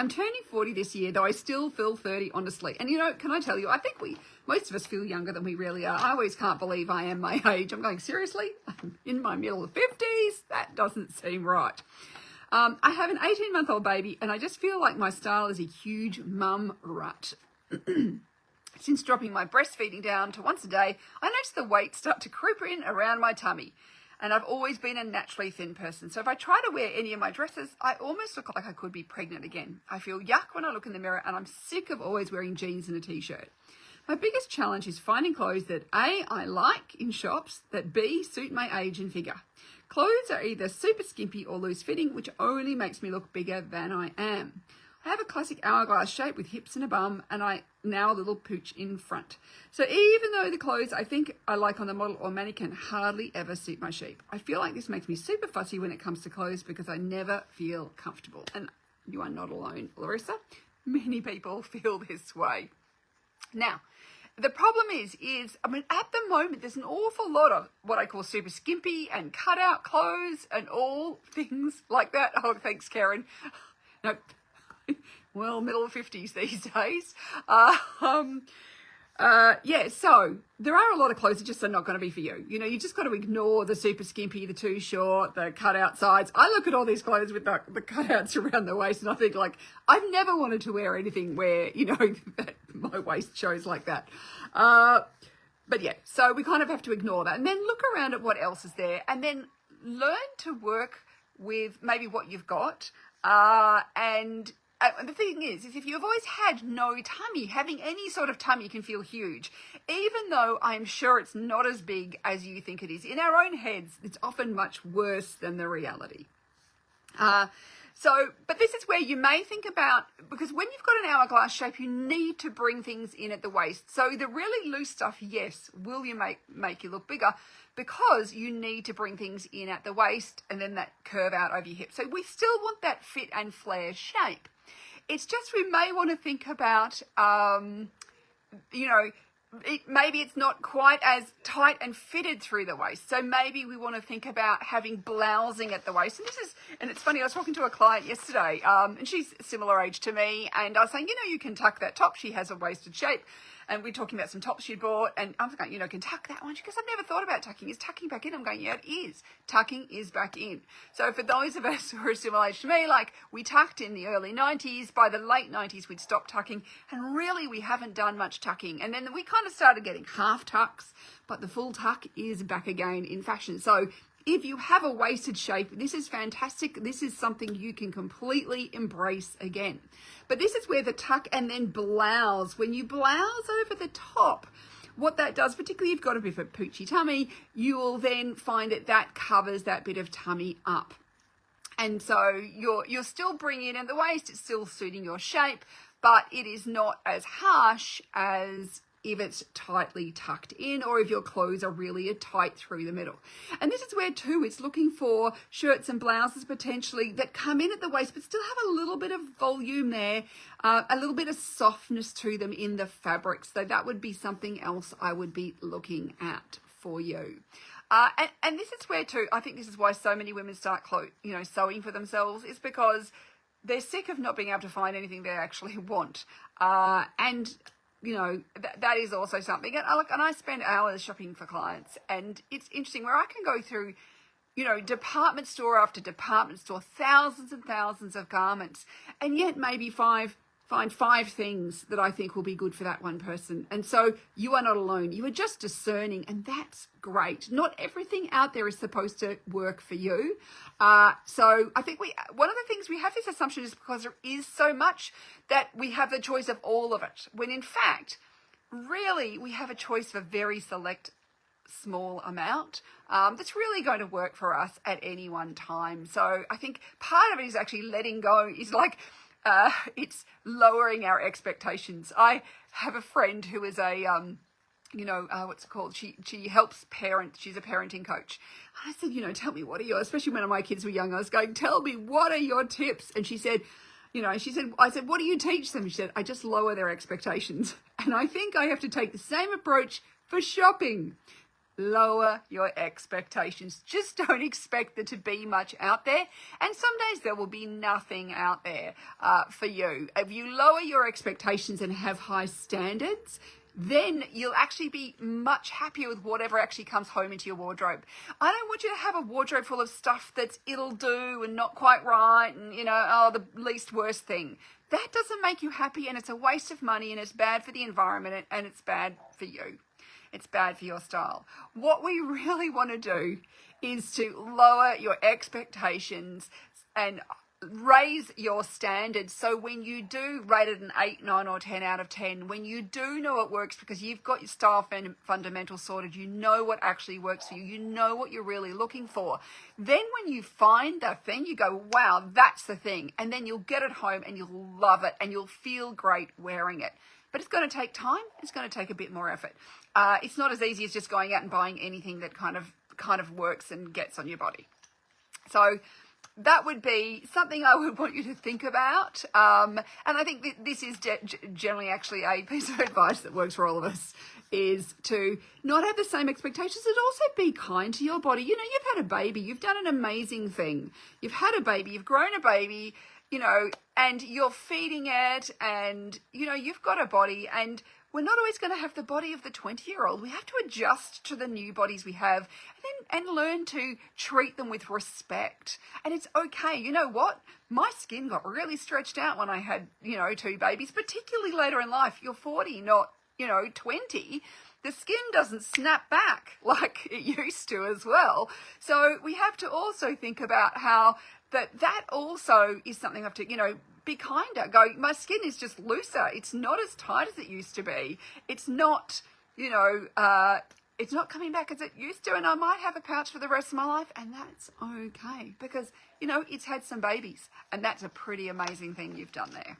I'm turning 40 this year, though I still feel 30, honestly. And, can I tell you, I think most of us feel younger than we really are. I always can't believe I am my age. I'm going, seriously? I'm in my middle of 50s? That doesn't seem right. I have an 18-month-old baby, and I just feel like my style is a huge mum rut. Since dropping my breastfeeding down to once a day, I noticed the weight start to creep in around my tummy. And I've always been a naturally thin person. So if I try to wear any of my dresses, I almost look like I could be pregnant again. I feel yuck when I look in the mirror, and I'm sick of always wearing jeans and a t-shirt. My biggest challenge is finding clothes that A, I like in shops, that B, suit my age and figure. Clothes are either super skimpy or loose fitting, which only makes me look bigger than I am. I have a classic hourglass shape with hips and a bum, and now a little pooch in front. So even though the clothes I think I like on the model or mannequin hardly ever suit my shape, I feel like this makes me super fussy when it comes to clothes because I never feel comfortable. And you are not alone, Larissa. Many people feel this way. Now, the problem is at the moment, there's an awful lot of what I call super skimpy and cutout clothes and all things like that. Oh, thanks, Karen. No. Well, middle of 50s these days. So there are a lot of clothes that just are not going to be for you. You just got to ignore the super skimpy, the too short, the cutout sides. I look at all these clothes with the cutouts around the waist, and I think, like, I've never wanted to wear anything where, that my waist shows like that. But yeah, so we kind of have to ignore that and then look around at what else is there and then learn to work with maybe what you've got. And the thing is if you've always had no tummy, having any sort of tummy can feel huge, even though I'm sure it's not as big as you think it is. In our own heads, it's often much worse than the reality. But this is where you may think about, because when you've got an hourglass shape, you need to bring things in at the waist. So the really loose stuff, yes, will you make you look bigger, because you need to bring things in at the waist and then that curve out over your hips. So we still want that fit and flare shape. It's just we may want to think about, maybe it's not quite as tight and fitted through the waist. So maybe we want to think about having blousing at the waist. And it's funny, I was talking to a client yesterday, and she's a similar age to me, and I was saying, you can tuck that top. She has a waisted shape. And we're talking about some tops she bought, and I'm going, can tuck that one? She goes, I've never thought about tucking. Is tucking back in? I'm going, yeah, it is. Tucking is back in. So for those of us who are similar age to me, like, we tucked in the early 90s. By the late 90s, we'd stopped tucking, and really we haven't done much tucking. And then we kind of started getting half tucks, but the full tuck is back again in fashion. So if you have a waisted shape, this is fantastic. This is something you can completely embrace again. But this is where the tuck and then blouse, when you blouse over the top, what that does, particularly if you've got a bit of a poochy tummy, you will then find that covers that bit of tummy up. And so you're still bringing in the waist, it's still suiting your shape, but it is not as harsh as if it's tightly tucked in, or if your clothes are really tight through the middle. And this is where too, it's looking for shirts and blouses potentially that come in at the waist, but still have a little bit of volume there, a little bit of softness to them in the fabric. So that would be something else I would be looking at for you. And this is where too, I think this is why so many women start sewing for themselves, is because they're sick of not being able to find anything they actually want. That is also something. And I spend hours shopping for clients, and it's interesting where I can go through, department store after department store, thousands and thousands of garments, and yet maybe find 5 things that I think will be good for that one person. And so you are not alone. You are just discerning, and that's great. Not everything out there is supposed to work for you. So I think one of the things we have this assumption is because there is so much that we have the choice of all of it, when in fact, really we have a choice of a very select small amount that's really going to work for us at any one time. So I think part of it is actually letting go, is like, it's lowering our expectations. I have a friend who is a, what's it called? She helps parent. She's a parenting coach. I said, tell me, what are your, especially when my kids were young, I was going, tell me, what are your tips? And she said, I said, what do you teach them? She said, I just lower their expectations. And I think I have to take the same approach for shopping. lower your expectations. Just don't expect there to be much out there. And some days there will be nothing out there for you. If you lower your expectations and have high standards, then you'll actually be much happier with whatever actually comes home into your wardrobe. I don't want you to have a wardrobe full of stuff that's it'll do and not quite right and, the least worst thing. That doesn't make you happy, and it's a waste of money, and it's bad for the environment, and it's bad for you. It's bad for your style. What we really want to do is to lower your expectations and raise your standards. So when you do rate it an 8, 9 or 10 out of 10, when you do know it works because you've got your style fundamentals sorted, you know what actually works for you, you know what you're really looking for, then when you find that thing, you go, wow, that's the thing. And then you'll get it home and you'll love it and you'll feel great wearing it. But it's going to take time. It's going to take a bit more effort. It's not as easy as just going out and buying anything that kind of works and gets on your body. So that would be something I would want you to think about. And I think this is generally actually a piece of advice that works for all of us, is to not have the same expectations and also be kind to your body. You've had a baby. You've done an amazing thing. You've had a baby. You've grown a baby, and you're feeding it and, you've got a body, and we're not always going to have the body of the 20-year-old. We have to adjust to the new bodies we have and learn to treat them with respect. And it's okay. You know what? My skin got really stretched out when I had, 2 babies, particularly later in life. You're 40, not, 20. The skin doesn't snap back like it used to as well. So we have to also think about how that also is something I have to, be kinder. Go, my skin is just looser. It's not as tight as it used to be. It's not, it's not coming back as it used to, and I might have a pouch for the rest of my life, and that's okay because, it's had some babies, and that's a pretty amazing thing you've done there.